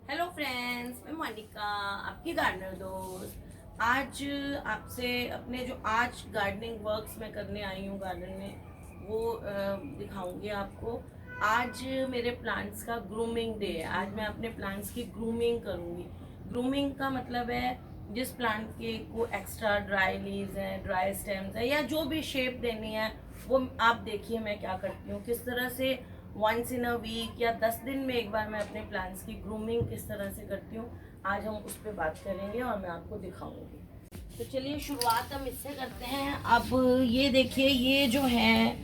Hello friends, मैं मोनिका, आपकी gardener दोस्त। आज आपसे अपने जो आज गार्डनिंग वर्क्स मैं करने आई हूँ गार्डन में वो दिखाऊंगी आपको। आज मेरे प्लांट्स का ग्रूमिंग डे है। आज मैं अपने प्लांट्स की ग्रूमिंग करूँगी। ग्रूमिंग का मतलब है जिस प्लांट के को एक्स्ट्रा ड्राई लीव्स हैं, ड्राई स्टेम्स है या जो भी शेप देनी है वो आप देखिए मैं क्या करती हूँ, किस तरह से वंस इन अ वीक या 10 दिन में एक बार मैं अपने प्लांट्स की ग्रूमिंग किस तरह से करती हूँ। आज हम उस पर बात करेंगे और मैं आपको दिखाऊंगी। तो चलिए शुरुआत हम इससे करते हैं। अब ये देखिए, ये जो है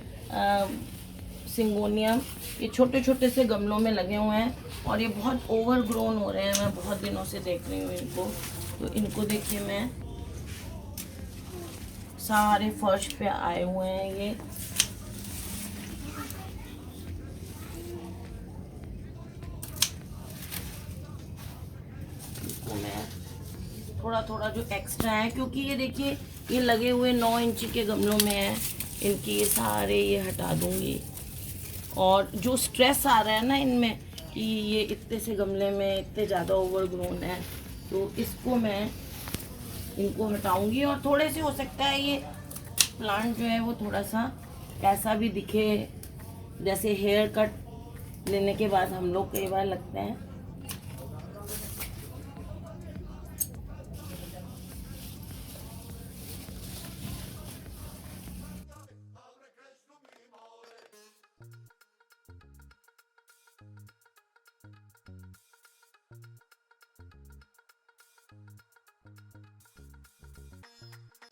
सिंगोनियम, ये छोटे छोटे से गमलों में लगे हुए हैं और ये बहुत ओवर ग्रोन हो रहे हैं। मैं बहुत दिनों से देख रही हूँ इनको। तो इनको देखिए, मैं सारे फर्श पे आए हुए हैं ये। इसको मैं थोड़ा थोड़ा जो एक्स्ट्रा है, क्योंकि ये देखिए ये लगे हुए 9 इंची के गमलों में है, इनकी ये सारे ये हटा दूंगी। और जो स्ट्रेस आ रहा है ना इनमें कि ये इतने से गमले में इतने ज़्यादा ओवरग्रोन है, तो इसको मैं इनको हटाऊंगी। और थोड़े से हो सकता है ये प्लांट जो है वो थोड़ा सा कैसा भी दिखे, जैसे हेयर कट लेने के बाद हम लोग कई बार लगते हैं।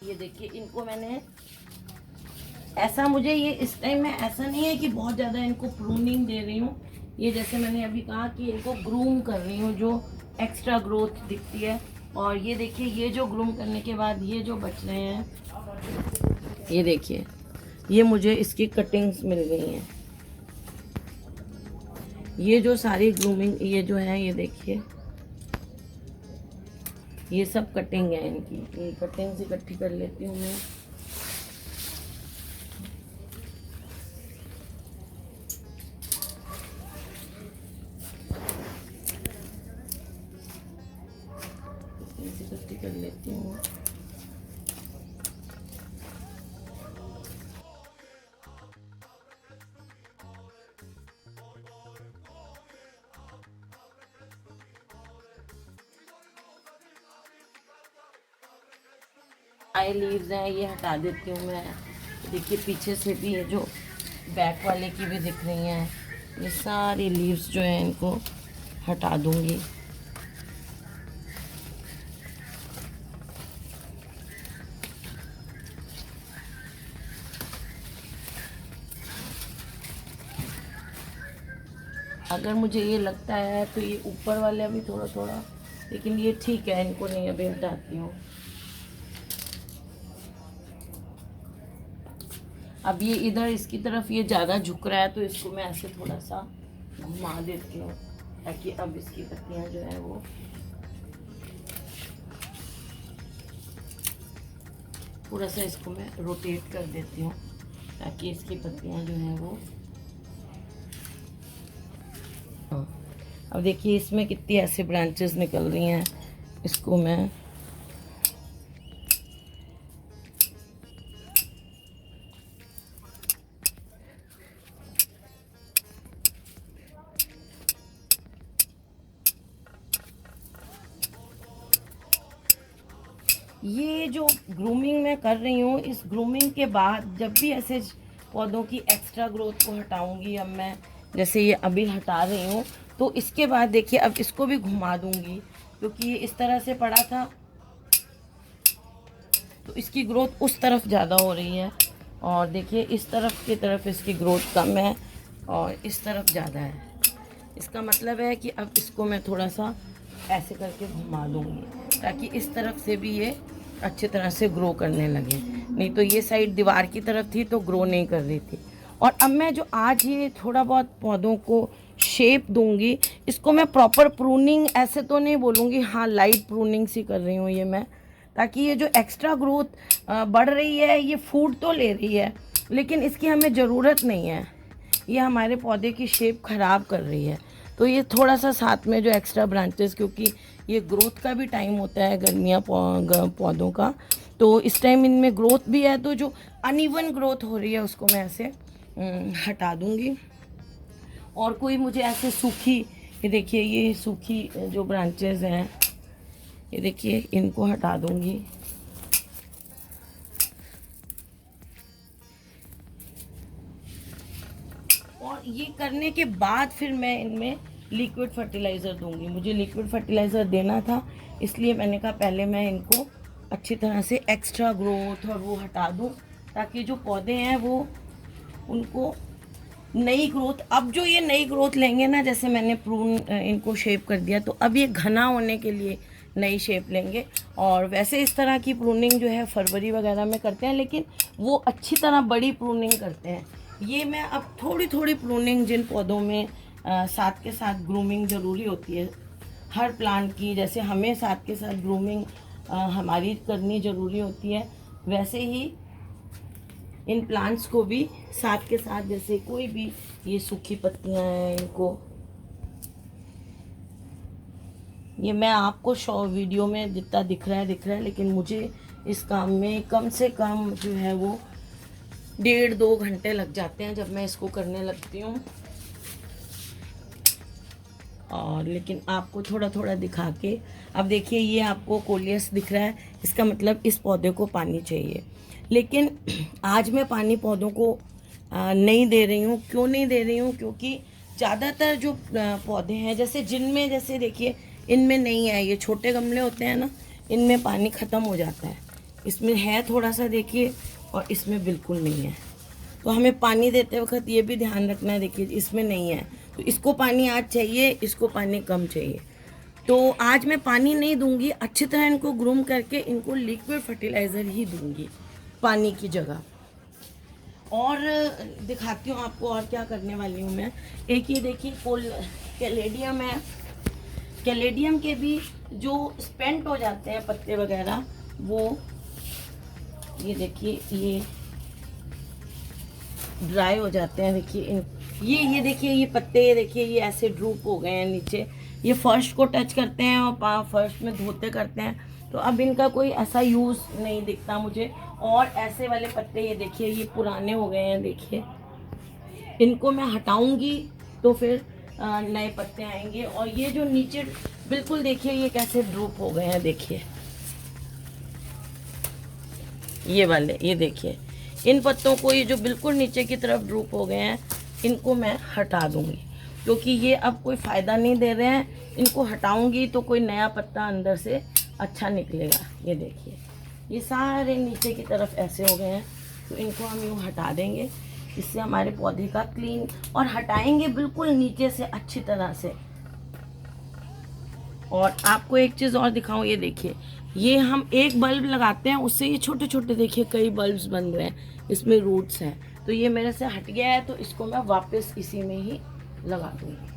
ये देखिए, इनको मैंने ऐसा, मुझे ये इस टाइम में ऐसा नहीं है कि बहुत ज़्यादा इनको प्रूनिंग दे रही हूँ। ये जैसे मैंने अभी कहा कि इनको ग्रूम कर रही हूँ, जो एक्स्ट्रा ग्रोथ दिखती है। और ये देखिए, ये जो ग्रूम करने के बाद ये जो बच रहे हैं, ये देखिए, ये मुझे इसकी कटिंग्स मिल गई हैं। ये जो सारी ग्रूमिंग ये जो है, ये देखिए, ये सब कटिंग है इनकी। ये कटिंग्स इकट्ठी कर लेती हूँ मैं। इकट्ठी कर लेती हूँ। आई लीव्स हैं ये हटा देती हूँ मैं। देखिए पीछे से भी ये जो बैक वाले की भी दिख रही हैं, ये सारी लीव्स जो हैं इनको हटा दूंगी। अगर मुझे ये लगता है तो ये ऊपर वाले अभी थोड़ा थोड़ा, लेकिन ये ठीक है, इनको नहीं अभी हटाती हूँ। अब ये इधर इसकी तरफ ये ज़्यादा झुक रहा है, तो इसको मैं ऐसे थोड़ा सा घुमा देती हूँ ताकि अब इसकी पत्तियाँ जो है वो थोड़ा सा, इसको मैं रोटेट कर देती हूँ ताकि इसकी पत्तियाँ जो हैं वो। अब देखिए इसमें कितनी ऐसे ब्रांचेस निकल रही हैं, इसको मैं ये जो ग्रूमिंग मैं कर रही हूँ, इस ग्रूमिंग के बाद जब भी ऐसे पौधों की एक्स्ट्रा ग्रोथ को हटाऊंगी, अब मैं जैसे ये अभी हटा रही हूँ, तो इसके बाद देखिए अब इसको भी घुमा दूंगी, क्योंकि ये इस तरह से पड़ा था तो इसकी ग्रोथ उस तरफ ज़्यादा हो रही है। और देखिए इस तरफ की तरफ इसकी ग्रोथ कम है और इस तरफ ज़्यादा है। इसका मतलब है कि अब इसको मैं थोड़ा सा ऐसे करके घुमा दूंगी ताकि इस तरफ से भी ये अच्छी तरह से ग्रो करने लगे। नहीं तो ये साइड दीवार की तरफ थी तो ग्रो नहीं कर रही थी। और अब मैं जो आज ये थोड़ा बहुत पौधों को शेप दूंगी, इसको मैं प्रॉपर प्रूनिंग ऐसे तो नहीं बोलूँगी, हाँ लाइट प्रूनिंग सी कर रही हूँ ये मैं, ताकि ये जो एक्स्ट्रा ग्रोथ बढ़ रही है ये फूड तो ले रही है लेकिन इसकी हमें ज़रूरत नहीं है, ये हमारे पौधे की शेप ख़राब कर रही है। तो ये थोड़ा सा साथ में जो एक्स्ट्रा ब्रांचेस, क्योंकि ये ग्रोथ का भी टाइम होता है गर्मियाँ पौधों का, तो इस टाइम इनमें ग्रोथ भी है, तो जो अनइवन ग्रोथ हो रही है उसको मैं ऐसे हटा दूँगी। और कोई मुझे ऐसे सूखी, ये देखिए ये सूखी जो ब्रांचेस हैं, ये देखिए इनको हटा दूँगी। और ये करने के बाद फिर मैं इनमें लिक्विड फर्टिलाइज़र दूंगी। मुझे लिक्विड फर्टिलाइज़र देना था, इसलिए मैंने कहा पहले मैं इनको अच्छी तरह से एक्स्ट्रा ग्रोथ और वो हटा दूं, ताकि जो पौधे हैं वो उनको नई ग्रोथ, अब जो ये नई ग्रोथ लेंगे ना, जैसे मैंने प्रून इनको शेप कर दिया, तो अब ये घना होने के लिए नई शेप लेंगे। और वैसे इस तरह की प्रूनिंग जो है फरवरी वगैरह में करते हैं, लेकिन वो अच्छी तरह बड़ी प्रूनिंग करते हैं। ये मैं अब थोड़ी थोड़ी प्रूनिंग, जिन पौधों में साथ के साथ ग्रूमिंग ज़रूरी होती है हर प्लांट की, जैसे हमें साथ के साथ ग्रूमिंग हमारी करनी ज़रूरी होती है, वैसे ही इन प्लांट्स को भी साथ के साथ, जैसे कोई भी ये सूखी पत्तियां हैं, इनको ये मैं आपको वीडियो में जितना दिख रहा है, लेकिन मुझे इस काम में कम से कम जो है वो 1.5-2 घंटे लग जाते हैं जब मैं इसको करने लगती हूँ। और लेकिन आपको थोड़ा थोड़ा दिखा के, अब देखिए ये आपको कोलियस दिख रहा है, इसका मतलब इस पौधे को पानी चाहिए। लेकिन आज मैं पानी पौधों को नहीं दे रही हूँ। क्यों नहीं दे रही हूँ? क्योंकि ज़्यादातर जो पौधे हैं, जैसे जिनमें, जैसे देखिए इनमें नहीं है, ये छोटे गमले होते हैं ना, इनमें पानी ख़त्म हो जाता है। इसमें है थोड़ा सा देखिए, और इसमें बिल्कुल नहीं है। तो हमें पानी देते वक्त ये भी ध्यान रखना है, देखिए इसमें नहीं है, तो इसको पानी आज चाहिए, इसको पानी कम चाहिए। तो आज मैं पानी नहीं दूंगी, अच्छी तरह इनको ग्रूम करके इनको लिक्विड फर्टिलाइज़र ही दूंगी पानी की जगह। और दिखाती हूँ आपको और क्या करने वाली हूँ मैं। एक ये देखिए कैलेडियम है, कैलेडियम के भी जो स्पेंट हो जाते हैं पत्ते वगैरह, वो ये देखिए ये ड्राई हो जाते हैं। देखिए ये देखिए ये पत्ते, ये देखिए ये ऐसे ड्रूप हो गए हैं नीचे, ये फर्श को टच करते हैं और फर्श में धोते करते हैं, तो अब इनका कोई ऐसा यूज़ नहीं दिखता मुझे। और ऐसे वाले पत्ते ये देखिए ये पुराने हो गए हैं, देखिए इनको मैं हटाऊंगी तो फिर नए पत्ते आएंगे। और ये जो नीचे बिल्कुल देखिए ये कैसे ड्रूप हो गए हैं, देखिए ये वाले, ये देखिए इन पत्तों को, ये जो बिल्कुल नीचे की तरफ ड्रूप हो गए हैं, इनको मैं हटा दूंगी, क्योंकि ये अब कोई फ़ायदा नहीं दे रहे हैं। इनको हटाऊंगी तो कोई नया पत्ता अंदर से अच्छा निकलेगा। ये देखिए ये सारे नीचे की तरफ ऐसे हो गए हैं, तो इनको हम यूँ हटा देंगे। इससे हमारे पौधे का क्लीन, और हटाएंगे बिल्कुल नीचे से अच्छी तरह से। और आपको एक चीज़ और दिखाऊं, ये देखिए ये हम एक बल्ब लगाते हैं, उससे ये छोटे छोटे देखिए कई बल्ब्स बन रहे हैं, इसमें रूट्स हैं। तो ये मेरे से हट गया है, तो इसको मैं वापस इसी में ही लगा दूँगी।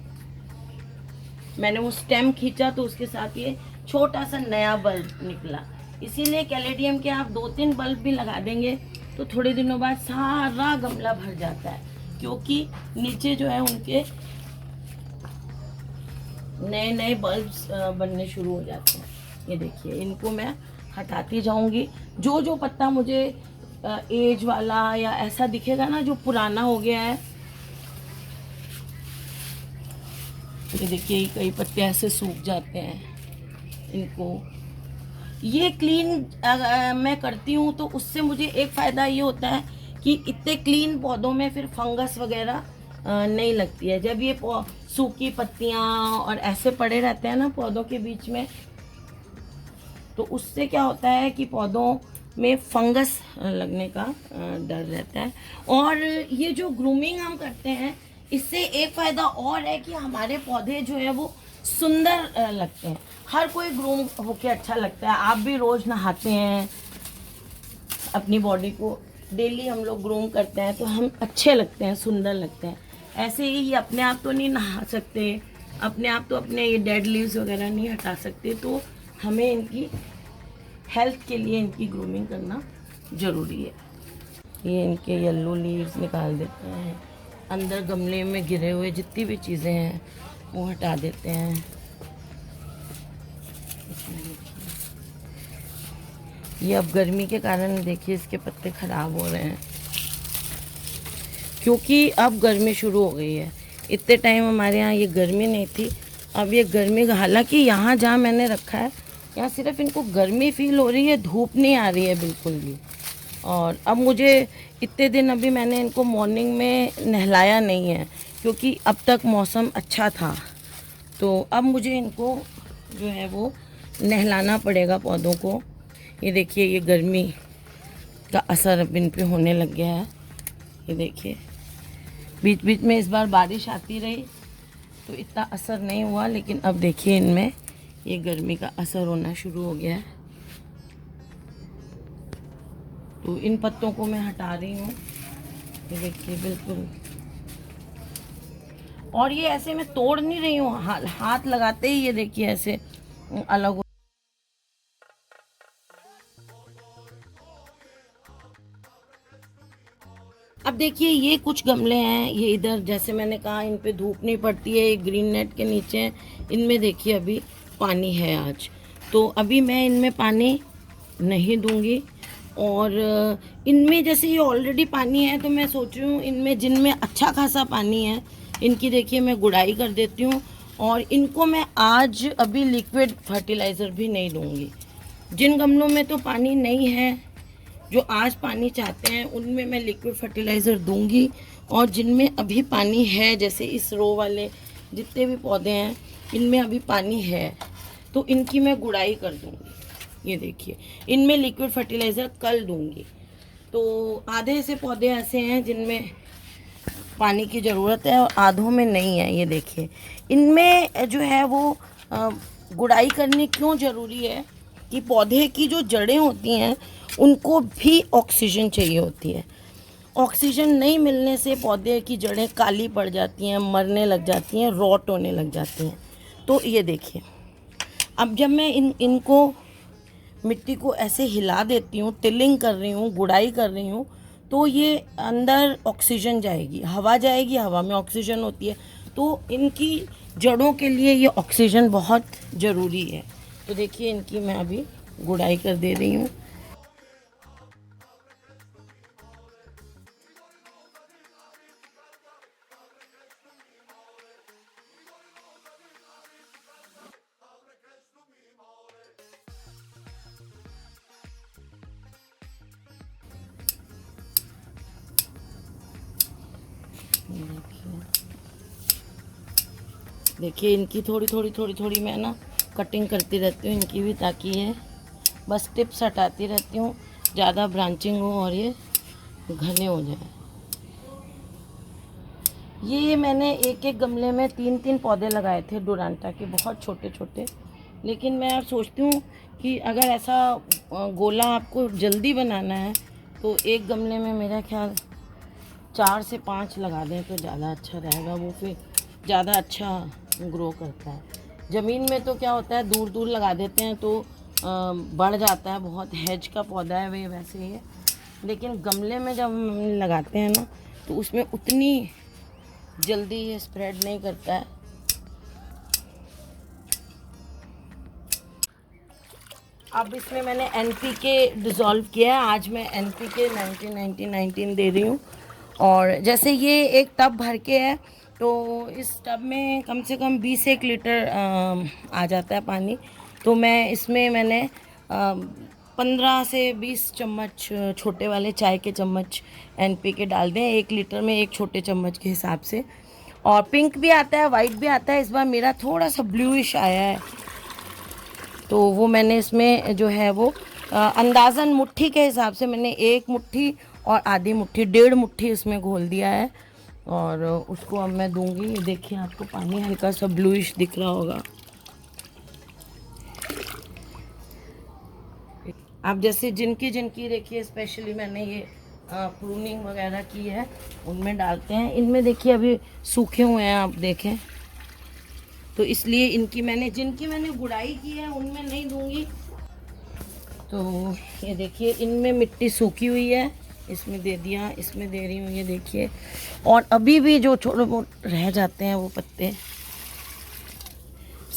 मैंने वो स्टेम खींचा तो उसके साथ ये छोटा सा नया बल्ब निकला। इसीलिए कैलेडियम के आप 2-3 बल्ब भी लगा देंगे तो थोड़े दिनों बाद सारा गमला भर जाता है, क्योंकि नीचे जो है उनके नए नए बल्ब्स बनने शुरू हो जाते हैं। ये देखिए इनको मैं हटाती जाऊंगी। जो जो पत्ता मुझे एज वाला या ऐसा दिखेगा ना, जो पुराना हो गया है, ये देखिए कई पत्ते ऐसे सूख जाते हैं, इनको ये क्लीन मैं करती हूँ, तो उससे मुझे एक फ़ायदा ये होता है कि इतने क्लीन पौधों में फिर फंगस वगैरह नहीं लगती है। जब ये सूखी पत्तियाँ और ऐसे पड़े रहते हैं ना पौधों के बीच में, तो उससे क्या होता है कि पौधों में फंगस लगने का डर रहता है। और ये जो ग्रूमिंग हम करते हैं, इससे एक फ़ायदा और है कि हमारे पौधे जो है वो सुंदर लगते हैं। हर कोई ग्रूम होके अच्छा लगता है। आप भी रोज़ नहाते हैं, अपनी बॉडी को डेली हम लोग ग्रूम करते हैं, तो हम अच्छे लगते हैं, सुंदर लगते हैं। ऐसे ही ये अपने आप तो नहीं नहा सकते, अपने आप तो अपने ये डेड लीव्स वगैरह नहीं हटा सकते, तो हमें इनकी हेल्थ के लिए इनकी ग्रूमिंग करना ज़रूरी है। ये इनके येलो लीव्स निकाल देते हैं, अंदर गमले में गिरे हुए जितनी भी चीज़ें हैं वो हटा देते हैं। ये अब गर्मी के कारण देखिए इसके पत्ते ख़राब हो रहे हैं, क्योंकि अब गर्मी शुरू हो गई है। इतने टाइम हमारे यहाँ ये गर्मी नहीं थी, अब ये गर्मी, हालांकि यहाँ जहाँ मैंने रखा है यहाँ सिर्फ इनको गर्मी फील हो रही है, धूप नहीं आ रही है बिल्कुल भी। और अब मुझे इतने दिन अभी मैंने इनको मॉर्निंग में नहलाया नहीं है, क्योंकि अब तक मौसम अच्छा था। तो अब मुझे इनको जो है वो नहलाना पड़ेगा पौधों को। ये देखिए ये गर्मी का असर अब इन पे होने लग गया है। ये देखिए बीच बीच में इस बार बारिश आती रही तो इतना असर नहीं हुआ, लेकिन अब देखिए इनमें ये गर्मी का असर होना शुरू हो गया है। तो इन पत्तों को मैं हटा रही हूँ। ये देखिए बिल्कुल, और ये ऐसे मैं तोड़ नहीं रही हूँ, हाथ लगाते ही ये देखिए ऐसे अलग। अब देखिए ये कुछ गमले हैं, ये इधर जैसे मैंने कहा इन पे धूप नहीं पड़ती है, ये ग्रीन नेट के नीचे हैं। इनमें देखिए अभी पानी है आज, तो अभी मैं इनमें पानी नहीं दूंगी। और इनमें जैसे ये ऑलरेडी पानी है, तो मैं सोच रही हूँ इनमें जिनमें अच्छा खासा पानी है इनकी देखिए मैं गुड़ाई कर देती हूँ। और इनको मैं आज अभी लिक्विड फर्टिलाइज़र भी नहीं दूँगी। जिन गमलों में तो पानी नहीं है, जो आज पानी चाहते हैं, उनमें मैं लिक्विड फर्टिलाइज़र दूंगी। और जिनमें अभी पानी है, जैसे इस रो वाले जितने भी पौधे हैं इनमें अभी पानी है, तो इनकी मैं गुड़ाई कर दूंगी। ये देखिए इनमें लिक्विड फर्टिलाइज़र कल दूंगी। तो आधे से पौधे ऐसे हैं जिनमें पानी की ज़रूरत है और आधों में नहीं है। ये देखिए इनमें जो है वो गुड़ाई करनी क्यों ज़रूरी है कि पौधे की जो जड़ें होती हैं उनको भी ऑक्सीजन चाहिए होती है। ऑक्सीजन नहीं मिलने से पौधे की जड़ें काली पड़ जाती हैं, मरने लग जाती हैं, रॉट होने लग जाती हैं। तो ये देखिए अब जब मैं इनको मिट्टी को ऐसे हिला देती हूँ, टिलिंग कर रही हूँ, गुड़ाई कर रही हूँ, तो ये अंदर ऑक्सीजन जाएगी, हवा जाएगी, हवा में ऑक्सीजन होती है, तो इनकी जड़ों के लिए ये ऑक्सीजन बहुत ज़रूरी है। तो देखिए इनकी मैं अभी गुड़ाई कर दे रही हूँ। देखिए इनकी थोड़ी मैं ना कटिंग करती रहती हूँ इनकी भी, ताकि ये बस टिप्स हटाती रहती हूँ, ज़्यादा ब्रांचिंग हो और ये घने हो जाए। ये मैंने एक एक गमले में 3-3 पौधे लगाए थे डोरांटा के, बहुत छोटे छोटे। लेकिन मैं अब सोचती हूँ कि अगर ऐसा गोला आपको जल्दी बनाना है तो एक गमले में मेरा ख्याल 4 से 5 लगा दें तो ज़्यादा अच्छा रहेगा, वो फिर ज़्यादा अच्छा ग्रो करता है। ज़मीन में तो क्या होता है दूर दूर लगा देते हैं तो बढ़ जाता है, बहुत हेज का पौधा है वे वैसे ही है। लेकिन गमले में जब हम लगाते हैं ना तो उसमें उतनी जल्दी ये स्प्रेड नहीं करता है। अब इसमें मैंने NPK डिज़ोल्व किया है। आज मैं NPK 19 दे रही हूँ। और जैसे ये एक टब भर के है तो इस टब में कम से कम 20 लीटर आ जाता है पानी। तो मैं इसमें मैंने 15 से 20 चम्मच छोटे वाले चाय के चम्मच NPK डाल दें। 1 लीटर में 1 छोटे चम्मच के हिसाब से। और पिंक भी आता है, वाइट भी आता है। इस बार मेरा थोड़ा सा ब्लूइश आया है, तो वो मैंने इसमें जो है वो अंदाज़न मुट्ठी के हिसाब से मैंने 1 मुट्ठी और आधी मुट्ठी, 1.5 मुट्ठी इसमें घोल दिया है। और उसको अब मैं दूंगी। ये देखिए आपको पानी हल्का सा ब्लूइश दिख रहा होगा। आप जैसे जिनकी देखिए स्पेशली मैंने ये प्रूनिंग वगैरह की है उनमें डालते हैं। इनमें देखिए अभी सूखे हुए हैं, आप देखें, तो इसलिए जिनकी मैंने गुड़ाई की है उनमें नहीं दूंगी। तो ये देखिए इनमें मिट्टी सूखी हुई है, इसमें दे दिया, इसमें दे रही हूँ। ये देखिए, और अभी भी जो छोटे मोटे रह जाते हैं वो पत्ते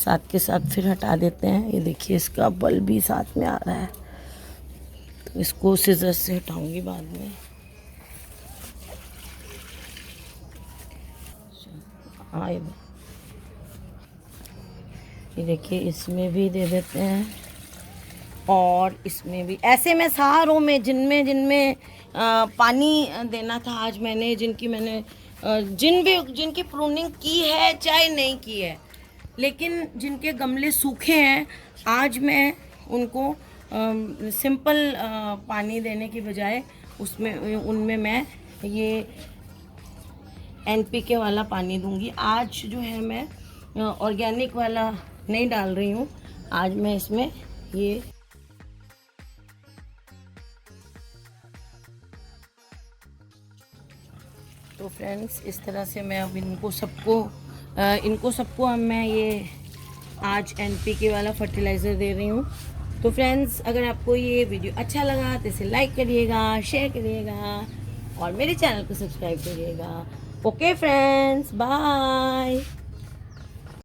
साथ के साथ फिर हटा देते हैं। ये देखिए इसका बल्ब भी साथ में आ रहा है, तो इसको सीजर से हटाऊंगी बाद में। हाँ ये देखिए इसमें भी दे देते हैं, और इसमें भी। ऐसे मैं सारों में जिनमें जिनमें पानी देना था आज मैंने, जिनकी प्रूनिंग की है चाहे नहीं की है, लेकिन जिनके गमले सूखे हैं, आज मैं उनको सिंपल पानी देने की बजाय उनमें मैं ये NPK वाला पानी दूंगी। आज जो है मैं ऑर्गेनिक वाला नहीं डाल रही हूँ, आज मैं इसमें ये तो फ्रेंड्स इस तरह से मैं अब इनको सबको अब मैं ये आज NPK वाला फर्टिलाइज़र दे रही हूँ। तो फ्रेंड्स अगर आपको ये वीडियो अच्छा लगा तो इसे लाइक करिएगा, शेयर करिएगा और मेरे चैनल को सब्सक्राइब करिएगा। Okay friends, bye.